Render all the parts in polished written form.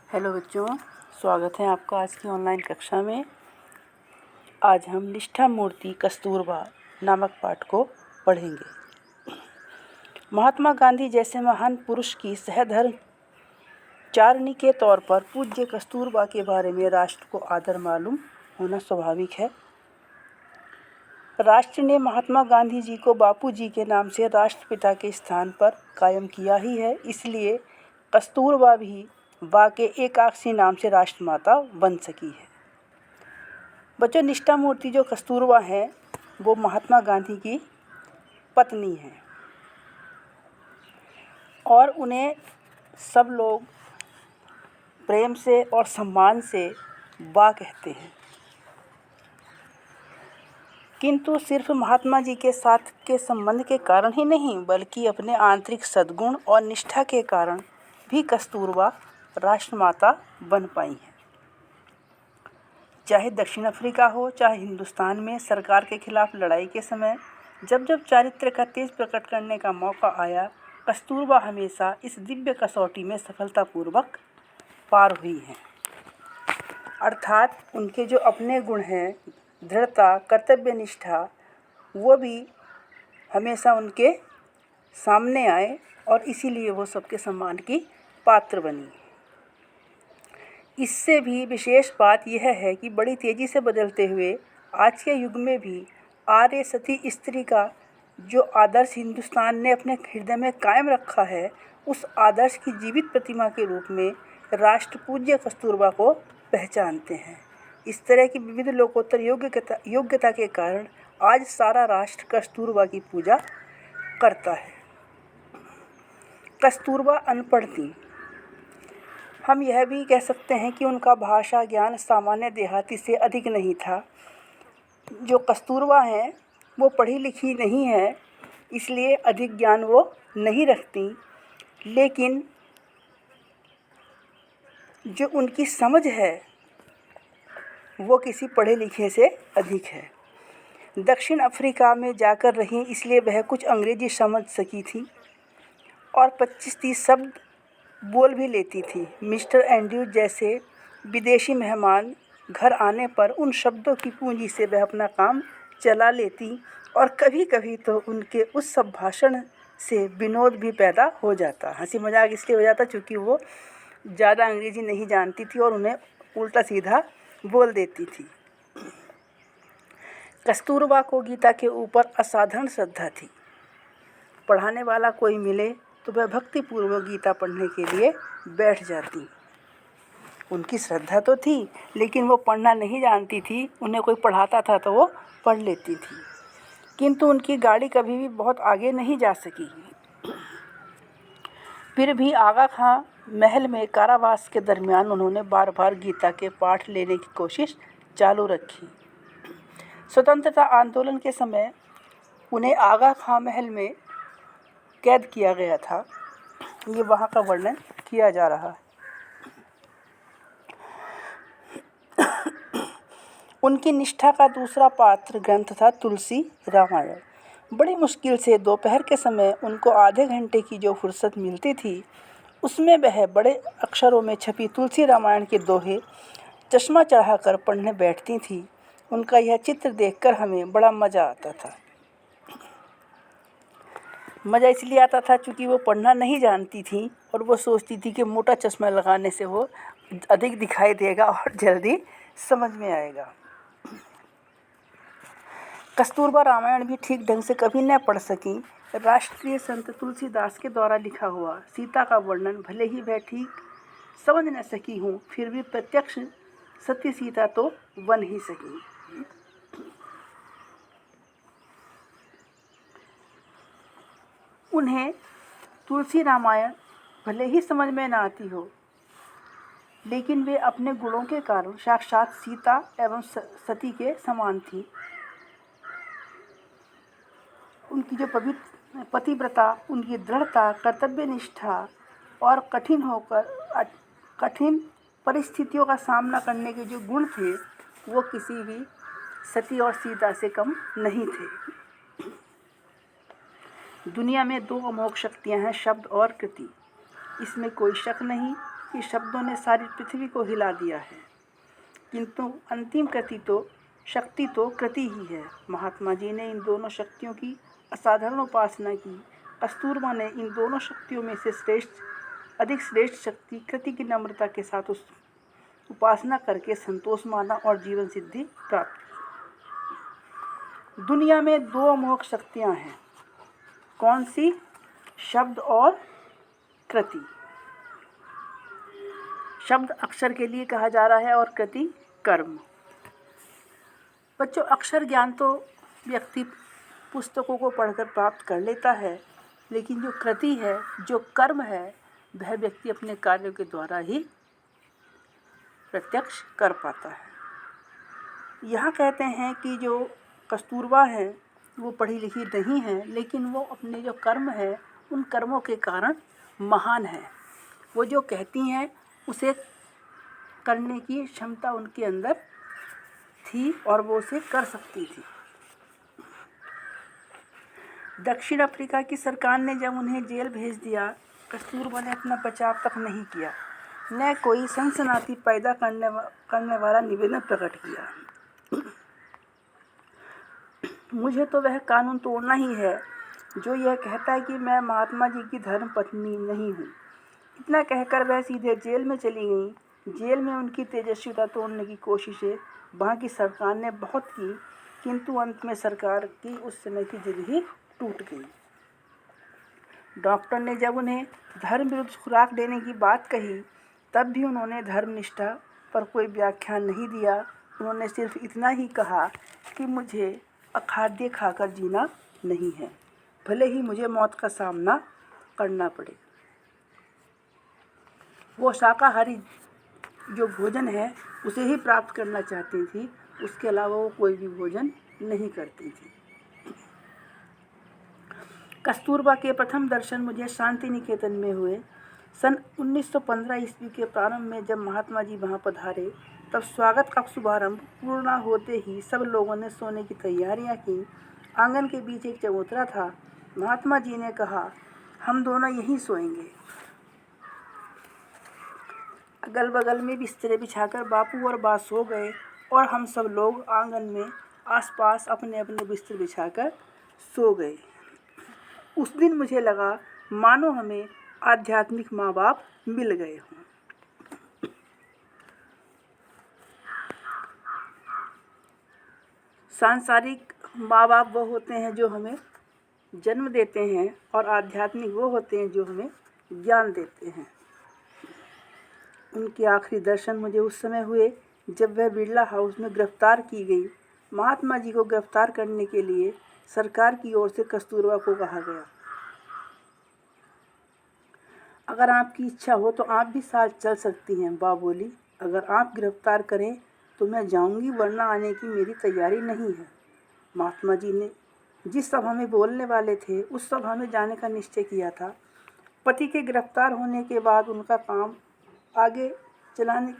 Hello बच्चों, स्वागत है आपका आज की ऑनलाइन कक्षा में। आज हम निष्ठा मूर्ति कस्तूरबा नामक पाठ को पढ़ेंगे। महात्मा गांधी जैसे महान पुरुष की सहधर्मचारिणी के तौर पर पूज्य कस्तूरबा के बारे में राष्ट्र को आदर मालूम होना स्वाभाविक है। राष्ट्र ने महात्मा गांधी जी को बापू जी के नाम से राष्ट्रपिता के स्थान पर कायम किया ही है, इसलिए कस्तूरबा भी बा के एकाक्षी नाम से राष्ट्रमाता बन सकी है। बच्चों, निष्ठा मूर्ति जो कस्तूरबा है वो महात्मा गांधी की पत्नी है और उन्हें सब लोग प्रेम से और सम्मान से बा कहते हैं। किंतु सिर्फ महात्मा जी के साथ के संबंध के कारण ही नहीं, बल्कि अपने आंतरिक सद्गुण और निष्ठा के कारण भी कस्तूरबा राष्ट्रमाता बन पाई है। चाहे दक्षिण अफ्रीका हो, चाहे हिंदुस्तान में सरकार के खिलाफ लड़ाई के समय जब जब चारित्र्य का तेज प्रकट करने का मौका आया, कस्तूरबा हमेशा इस दिव्य कसौटी में सफलतापूर्वक पार हुई हैं। अर्थात उनके जो अपने गुण हैं, दृढ़ता, कर्तव्यनिष्ठा, वो भी हमेशा उनके सामने आए और इसीलिए वो सबके सम्मान की पात्र बनी। इससे भी विशेष बात यह है कि बड़ी तेज़ी से बदलते हुए आज के युग में भी आर्य सती स्त्री का जो आदर्श हिंदुस्तान ने अपने हृदय में कायम रखा है, उस आदर्श की जीवित प्रतिमा के रूप में राष्ट्र पूज्य कस्तूरबा को पहचानते हैं। इस तरह की विविध लोकोत्तर योग्यता के कारण आज सारा राष्ट्र कस्तूरबा की पूजा करता है। कस्तूरबा अनपढ़ थी। हम यह भी कह सकते हैं कि उनका भाषा ज्ञान सामान्य देहाती से अधिक नहीं था। जो कस्तूरबा हैं वो पढ़ी लिखी नहीं है, इसलिए अधिक ज्ञान वो नहीं रखती, लेकिन जो उनकी समझ है वो किसी पढ़े लिखे से अधिक है। दक्षिण अफ्रीका में जाकर रहीं, इसलिए वह कुछ अंग्रेजी समझ सकी थी और 25-30 शब्द बोल भी लेती थी। मिस्टर एंड्रयूज जैसे विदेशी मेहमान घर आने पर उन शब्दों की पूंजी से वह अपना काम चला लेती और कभी कभी तो उनके उस सब भाषण से विनोद भी पैदा हो जाता। हंसी मजाक इसलिए हो जाता क्योंकि वो ज़्यादा अंग्रेजी नहीं जानती थी और उन्हें उल्टा सीधा बोल देती थी। कस्तूरबा को गीता के ऊपर असाधारण श्रद्धा थी। पढ़ाने वाला कोई मिले तो वह भक्तिपूर्वक गीता पढ़ने के लिए बैठ जाती। उनकी श्रद्धा तो थी, लेकिन वो पढ़ना नहीं जानती थी। उन्हें कोई पढ़ाता था तो वो पढ़ लेती थी, किंतु उनकी गाड़ी कभी भी बहुत आगे नहीं जा सकी। फिर भी आगा खां महल में कारावास के दरमियान उन्होंने बार बार गीता के पाठ लेने की कोशिश चालू रखी। स्वतंत्रता आंदोलन के समय उन्हें आगा खां महल में कैद किया गया था। ये वहाँ का वर्णन किया जा रहा है। उनकी निष्ठा का दूसरा पात्र ग्रंथ था तुलसी रामायण। बड़ी मुश्किल से दोपहर के समय उनको आधे घंटे की जो फुर्सत मिलती थी, उसमें वह बड़े अक्षरों में छपी तुलसी रामायण के दोहे चश्मा चढ़ाकर पढ़ने बैठती थी। उनका यह चित्र देखकर हमें बड़ा मज़ा आता था। मज़ा इसलिए आता था क्योंकि वो पढ़ना नहीं जानती थी और वो सोचती थी कि मोटा चश्मा लगाने से वो अधिक दिखाई देगा और जल्दी समझ में आएगा। कस्तूरबा रामायण भी ठीक ढंग से कभी न पढ़ सकी। राष्ट्रीय संत तुलसीदास के द्वारा लिखा हुआ सीता का वर्णन भले ही वह ठीक समझ न सकी हूँ, फिर भी प्रत्यक्ष सत्य सीता तो बन ही सकी। उन्हें तुलसी रामायण भले ही समझ में न आती हो, लेकिन वे अपने गुणों के कारण साक्षात सीता एवं सती के समान थी। उनकी जो पतिव्रता, उनकी दृढ़ता, कर्तव्यनिष्ठा और कठिन परिस्थितियों का सामना करने के जो गुण थे, वो किसी भी सती और सीता से कम नहीं थे। दुनिया में दो अमोघ शक्तियां हैं, शब्द और कृति। इसमें कोई शक नहीं कि शब्दों ने सारी पृथ्वी को हिला दिया है, किंतु अंतिम शक्ति तो कृति ही है। महात्मा जी ने इन दोनों शक्तियों की असाधारण उपासना की। कस्तूरबा ने इन दोनों शक्तियों में से अधिक श्रेष्ठ शक्ति कृति की नम्रता के साथ उस उपासना करके संतोष माना और जीवन सिद्धि प्राप्त की। दुनिया में दो अमोघ शक्तियाँ हैं। कौन सी? शब्द और कृति। शब्द अक्षर के लिए कहा जा रहा है और कृति कर्म। बच्चों, अक्षर ज्ञान तो व्यक्ति पुस्तकों को पढ़कर प्राप्त कर लेता है, लेकिन जो कृति है, जो कर्म है, वह व्यक्ति अपने कार्यों के द्वारा ही प्रत्यक्ष कर पाता है। यहाँ कहते हैं कि जो कस्तूरबा है वो पढ़ी लिखी नहीं है, लेकिन वो अपने जो कर्म है उन कर्मों के कारण महान है। वो जो कहती हैं उसे करने की क्षमता उनके अंदर थी और वो उसे कर सकती थी। दक्षिण अफ्रीका की सरकार ने जब उन्हें जेल भेज दिया, कस्तूरबा ने अपना बचाव तक नहीं किया, न कोई सनसनाटी पैदा करने वाला निवेदन प्रकट किया। मुझे तो वह कानून तोड़ना ही है जो यह कहता है कि मैं महात्मा जी की धर्म पत्नी नहीं हूँ। इतना कहकर वह सीधे जेल में चली गई। जेल में उनकी तेजस्विता तोड़ने की कोशिशें वहाँ की सरकार ने बहुत की, किंतु अंत में सरकार की उस समय की जिद ही टूट गई। डॉक्टर ने जब उन्हें धर्म विरुद्ध खुराक देने की बात कही, तब भी उन्होंने धर्मनिष्ठा पर कोई व्याख्यान नहीं दिया। उन्होंने सिर्फ इतना ही कहा कि मुझे अखाद्य खाकर जीना नहीं है, भले ही मुझे मौत का सामना करना पड़े। वो शाकाहारी जो भोजन है उसे ही प्राप्त करना चाहती थी, उसके अलावा वो कोई भी भोजन नहीं करती थी। कस्तूरबा के प्रथम दर्शन मुझे शांति निकेतन में हुए। सन 1915 ईस्वी के प्रारंभ में जब महात्मा जी वहाँ पधारे, तब स्वागत का शुभारंभ पूर्ण होते ही सब लोगों ने सोने की तैयारियाँ की। आंगन के बीच एक चबूतरा था। महात्मा जी ने कहा, हम दोनों यहीं सोएंगे। अगल बगल में बिस्तरे बिछाकर बापू और बा सो गए और हम सब लोग आंगन में आसपास अपने अपने बिस्तर बिछाकर सो गए। उस दिन मुझे लगा मानो हमें आध्यात्मिक माँ बाप मिल गए हों। सांसारिक माँ बाप वो होते हैं जो हमें जन्म देते हैं और आध्यात्मिक वो होते हैं जो हमें ज्ञान देते हैं। उनके आखिरी दर्शन मुझे उस समय हुए जब वह बिरला हाउस में गिरफ्तार की गई। महात्मा जी को गिरफ्तार करने के लिए सरकार की ओर से कस्तूरबा को कहा गया, अगर आपकी इच्छा हो तो आप भी साथ चल सकती हैं। बा बोली, अगर आप गिरफ्तार करें तो मैं जाऊंगी, वरना आने की मेरी तैयारी नहीं है। महात्मा जी ने जिस सभा में बोलने वाले थे उस सभा में जाने का निश्चय किया था। पति के गिरफ्तार होने के बाद उनका काम आगे चलाने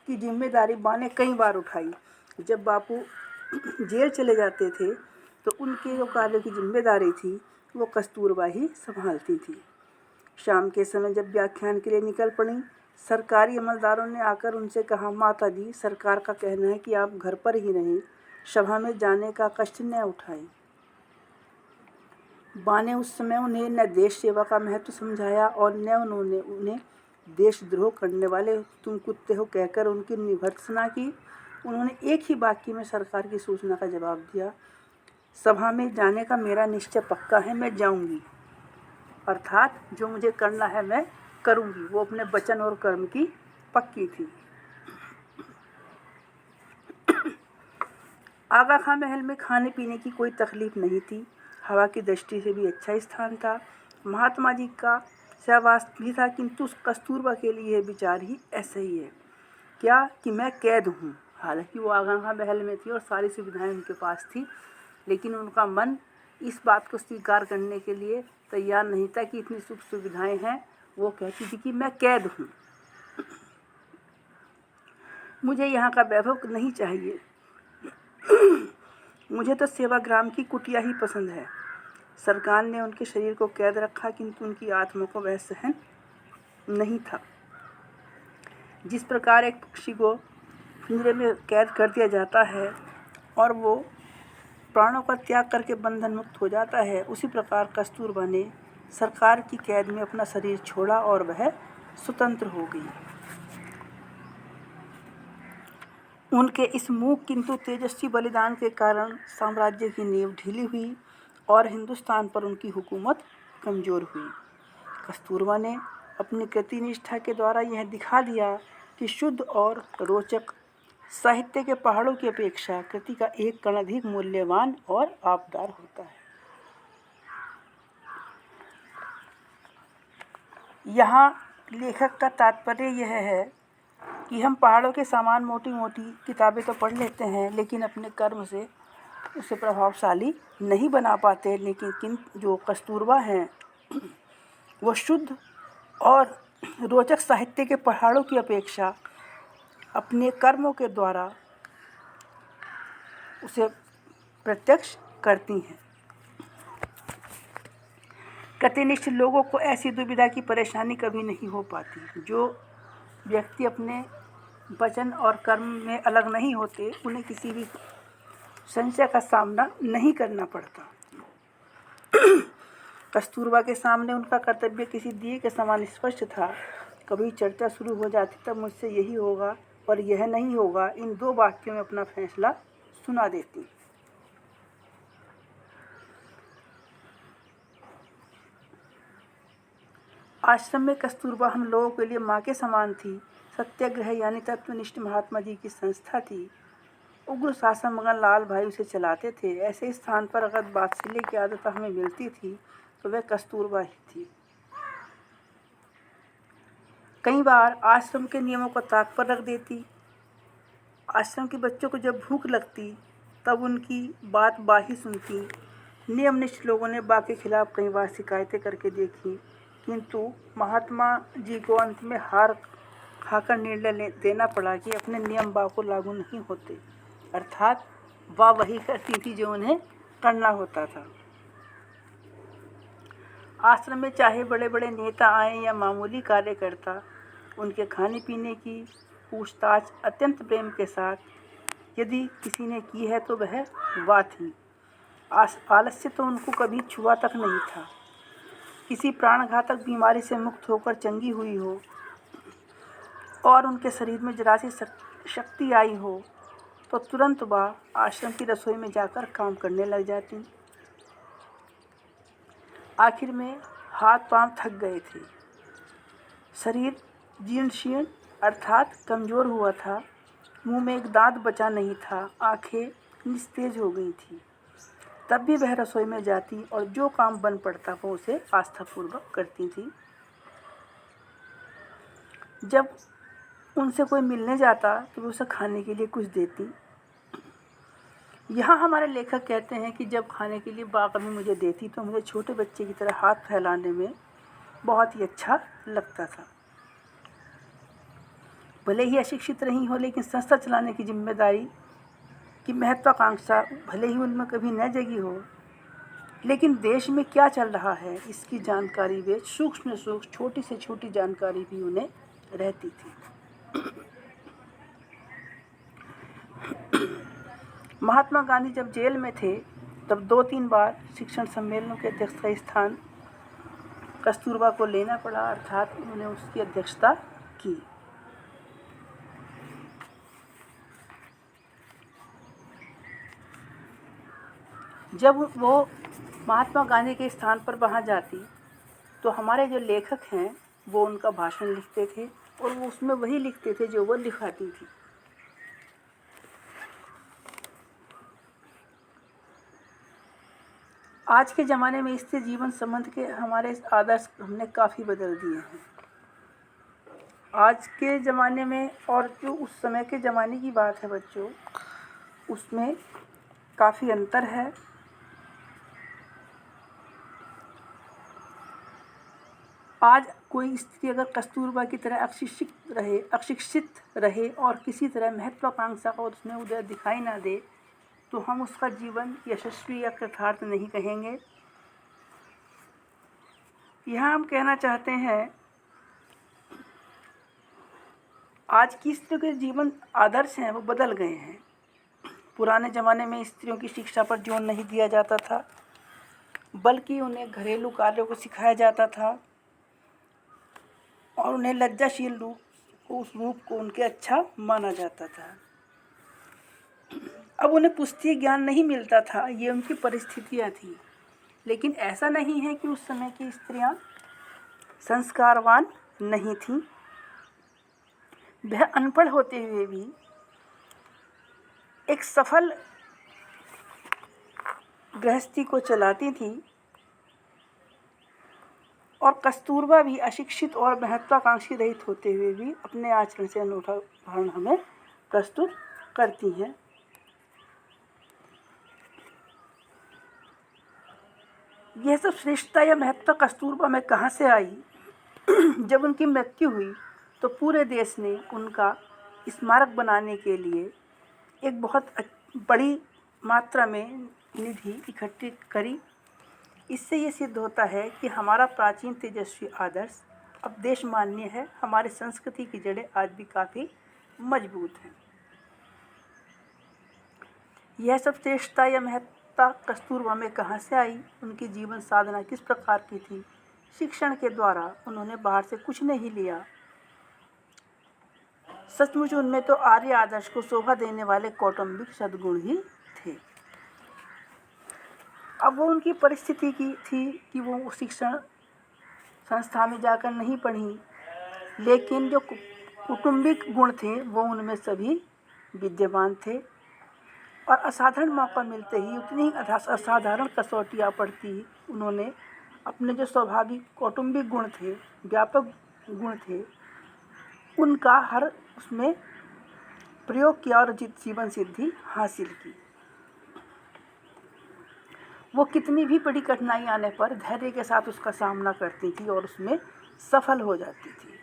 की जिम्मेदारी बा ने कई बार उठाई। जब बापू जेल चले जाते थे तो उनके जो कार्यों की जिम्मेदारी थी वो कस्तूरबा ही संभालती थी। शाम के समय जब व्याख्यान के लिए निकल पड़ी, सरकारी अमलदारों ने आकर उनसे कहा, माता जी, सरकार का कहना है कि आप घर पर ही रहें, सभा में जाने का कष्ट न उठाएं। बा ने उस समय उन्हें न देश सेवा का महत्व समझाया और न उन्होंने उन्हें देशद्रोह करने वाले तुम कुत्ते हो कहकर उनकी निभर्त्सना की। उन्होंने एक ही वाक्य में सरकार की सूचना का जवाब दिया, सभा में जाने का मेरा निश्चय पक्का है, मैं जाऊंगी, अर्थात जो मुझे करना है मैं करूंगी। वो अपने वचन और कर्म की पक्की थी। आगा खां महल में खाने पीने की कोई तकलीफ नहीं थी। हवा की दृष्टि से भी अच्छा स्थान था। महात्मा जी का सहवास भी था, किंतु कस्तूरबा के लिए विचार ही ऐसा ही है क्या कि मैं कैद हूँ। हालांकि वो आगा खां महल में थी और सारी सुविधाएं उनके पास थी, लेकिन उनका मन इस बात को स्वीकार करने के लिए तैयार नहीं था कि इतनी सुख सुविधाएं हैं। वो कहती थी कि मैं कैद हूँ, मुझे यहाँ का वैभव नहीं चाहिए, मुझे तो सेवाग्राम की कुटिया ही पसंद है। सरकार ने उनके शरीर को कैद रखा, किंतु उनकी आत्मा को वह सहन नहीं था। जिस प्रकार एक पक्षी को पिंजरे में कैद कर दिया जाता है और वो प्राणों का त्याग करके बंधन मुक्त हो जाता है, उसी प्रकार कस्तूरबा ने सरकार की कैद में अपना शरीर छोड़ा और वह स्वतंत्र हो गई। उनके इस मूक किंतु तेजस्वी बलिदान के कारण साम्राज्य की नींव ढीली हुई और हिंदुस्तान पर उनकी हुकूमत कमज़ोर हुई। कस्तूरबा ने अपनी कृतिनिष्ठा के द्वारा यह दिखा दिया कि शुद्ध और रोचक साहित्य के पहाड़ों की अपेक्षा कृति का एक कण अधिक मूल्यवान और आबदार होता है। यहाँ लेखक का तात्पर्य यह है कि हम पहाड़ों के समान मोटी मोटी किताबें तो पढ़ लेते हैं, लेकिन अपने कर्म से उसे प्रभावशाली नहीं बना पाते। लेकिन जो कस्तूरबा हैं वो शुद्ध और रोचक साहित्य के पहाड़ों की अपेक्षा अपने कर्मों के द्वारा उसे प्रत्यक्ष करती हैं। कृतिनिष्ठ लोगों को ऐसी दुविधा की परेशानी कभी नहीं हो पाती। जो व्यक्ति अपने वचन और कर्म में अलग नहीं होते, उन्हें किसी भी संशय का सामना नहीं करना पड़ता। कस्तूरबा के सामने उनका कर्तव्य किसी दिए के समान स्पष्ट था। कभी चर्चा शुरू हो जाती तब मुझसे यही होगा और यह नहीं होगा, इन दो वाक्यों में अपना फैसला सुना देती। आश्रम में कस्तूरबा हम लोगों के लिए माँ के समान थी। सत्याग्रह यानी तत्वनिष्ठ महात्मा जी की संस्था थी। उग्र शासन मगन लाल भाई उसे चलाते थे। ऐसे स्थान पर अगर वात्सल्य की आदत हमें मिलती थी तो वह कस्तूरबा ही थी। कई बार आश्रम के नियमों को ताक पर रख देती। आश्रम के बच्चों को जब भूख लगती तब उनकी बात बाही सुनती। नियमनिष्ठ लोगों ने बा के खिलाफ कई बार शिकायतें करके देखी, किंतु महात्मा जी को अंत में हार खाकर निर्णय देना पड़ा कि अपने नियम बा को लागू नहीं होते, अर्थात बा वही करती थी जो उन्हें करना होता था। आश्रम में चाहे बड़े बड़े नेता आए या मामूली कार्यकर्ता, उनके खाने पीने की पूछताछ अत्यंत प्रेम के साथ यदि किसी ने की है तो वह वाह थी। आलस्य तो उनको कभी छुआ तक नहीं था। किसी प्राणघातक बीमारी से मुक्त होकर चंगी हुई हो और उनके शरीर में जरा सी शक्ति आई हो तो तुरंत वह आश्रम की रसोई में जाकर काम करने लग जाती। आखिर में हाथ पांव थक गए थे, शरीर जीर्ण शीर्ण अर्थात कमज़ोर हुआ था, मुंह में एक दांत बचा नहीं था, आंखें निस्तेज हो गई थी। तब भी वह रसोई में जाती और जो काम बन पड़ता वो उसे आस्थापूर्वक करती थी। जब उनसे कोई मिलने जाता तो वो उसे खाने के लिए कुछ देती। यहाँ हमारे लेखक कहते हैं कि जब खाने के लिए बा कभी मुझे देती तो मुझे छोटे बच्चे की तरह हाथ फैलाने में बहुत ही अच्छा लगता था। भले ही अशिक्षित रही हो, लेकिन संस्था चलाने की जिम्मेदारी की महत्वाकांक्षा भले ही उनमें कभी न जगी हो, लेकिन देश में क्या चल रहा है इसकी जानकारी वे सूक्ष्म छोटी से छोटी जानकारी भी उन्हें रहती थी। महात्मा गांधी जब जेल में थे तब 2-3 बार शिक्षण सम्मेलनों के अध्यक्ष का स्थान कस्तूरबा को लेना पड़ा, अर्थात उन्होंने उसकी अध्यक्षता की। जब वो महात्मा गांधी के स्थान पर वहाँ जाती तो हमारे जो लेखक हैं वो उनका भाषण लिखते थे और वो उसमें वही लिखते थे जो वो लिखाती थी। आज के ज़माने में इससे जीवन संबंध के हमारे आदर्श हमने काफ़ी बदल दिए हैं। आज के ज़माने में और जो उस समय के ज़माने की बात है बच्चों, उसमें काफ़ी अंतर है। आज कोई स्त्री अगर कस्तूरबा की तरह अशिक्षित रहे और किसी तरह महत्वाकांक्षा का उसमें उदय दिखाई ना दे तो हम उसका जीवन यशस्वी या कृतार्थ नहीं कहेंगे। यहाँ हम कहना चाहते हैं आज की स्त्रियों के जीवन आदर्श हैं वो बदल गए हैं। पुराने ज़माने में स्त्रियों की शिक्षा पर जोर नहीं दिया जाता था, बल्कि उन्हें घरेलू कार्यों को सिखाया जाता था और उन्हें लज्जाशील उस रूप को उनके अच्छा माना जाता था। अब उन्हें पुस्तकीय ज्ञान नहीं मिलता था, ये उनकी परिस्थितियाँ थी। लेकिन ऐसा नहीं है कि उस समय की स्त्रियाँ संस्कारवान नहीं थीं। वह अनपढ़ होते हुए भी एक सफल गृहस्थी को चलाती थी और कस्तूरबा भी अशिक्षित और महत्वाकांक्षी रहित होते हुए भी अपने आचरण से अनूठा उदाहरण हमें प्रस्तुत करती हैं। यह सब श्रेष्ठता या महत्व कस्तूरबा में कहाँ से आई? जब उनकी मृत्यु हुई तो पूरे देश ने उनका स्मारक बनाने के लिए एक बहुत बड़ी मात्रा में निधि इकट्ठी करी। इससे ये सिद्ध होता है कि हमारा प्राचीन तेजस्वी आदर्श अब देश मान्य है। हमारी संस्कृति की जड़ें आज भी काफ़ी मजबूत हैं। यह सब श्रेष्ठता या महत्ता कस्तूरबा में कहाँ से आई? उनकी जीवन साधना किस प्रकार की थी? शिक्षण के द्वारा उन्होंने बाहर से कुछ नहीं लिया। सचमुच उनमें तो आर्य आदर्श को शोभा देने वाले कौटुंबिक सद्गुण ही थे। अब वो उनकी परिस्थिति की थी कि वो शिक्षण संस्था में जाकर नहीं पढ़ी, लेकिन जो कौटुंबिक गुण थे वो उनमें सभी विद्यमान थे और असाधारण मौका मिलते ही उतनी असाधारण कसौटियाँ पड़ती उन्होंने अपने जो स्वाभाविक कौटुंबिक गुण थे, व्यापक गुण थे, उनका हर उसमें प्रयोग किया और जीवन सिद्धि हासिल की। वो कितनी भी बड़ी कठिनाई आने पर धैर्य के साथ उसका सामना करती थी और उसमें सफल हो जाती थी।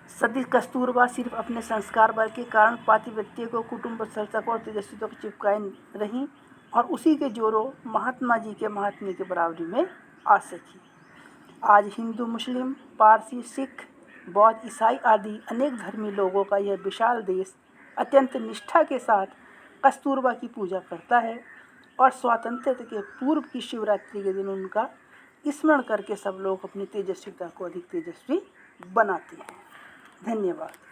सती कस्तूरबा सिर्फ अपने संस्कार बल के कारण पातिव्रत्य को, कुटुंब सरलता को और तेजस्विता को चिपकाए रहीं और उसी के जोरों महात्मा जी के महात्म्य के बराबरी में आ सकी। आज हिंदू, मुस्लिम, पारसी, सिख, बौद्ध, ईसाई आदि अनेक धर्मी लोगों का यह विशाल देश अत्यंत निष्ठा के साथ कस्तूरबा की पूजा करता है और स्वातंत्र्य के पूर्व की शिवरात्रि के दिन उनका स्मरण करके सब लोग अपनी तेजस्विता को अधिक तेजस्वी बनाते हैं। धन्यवाद।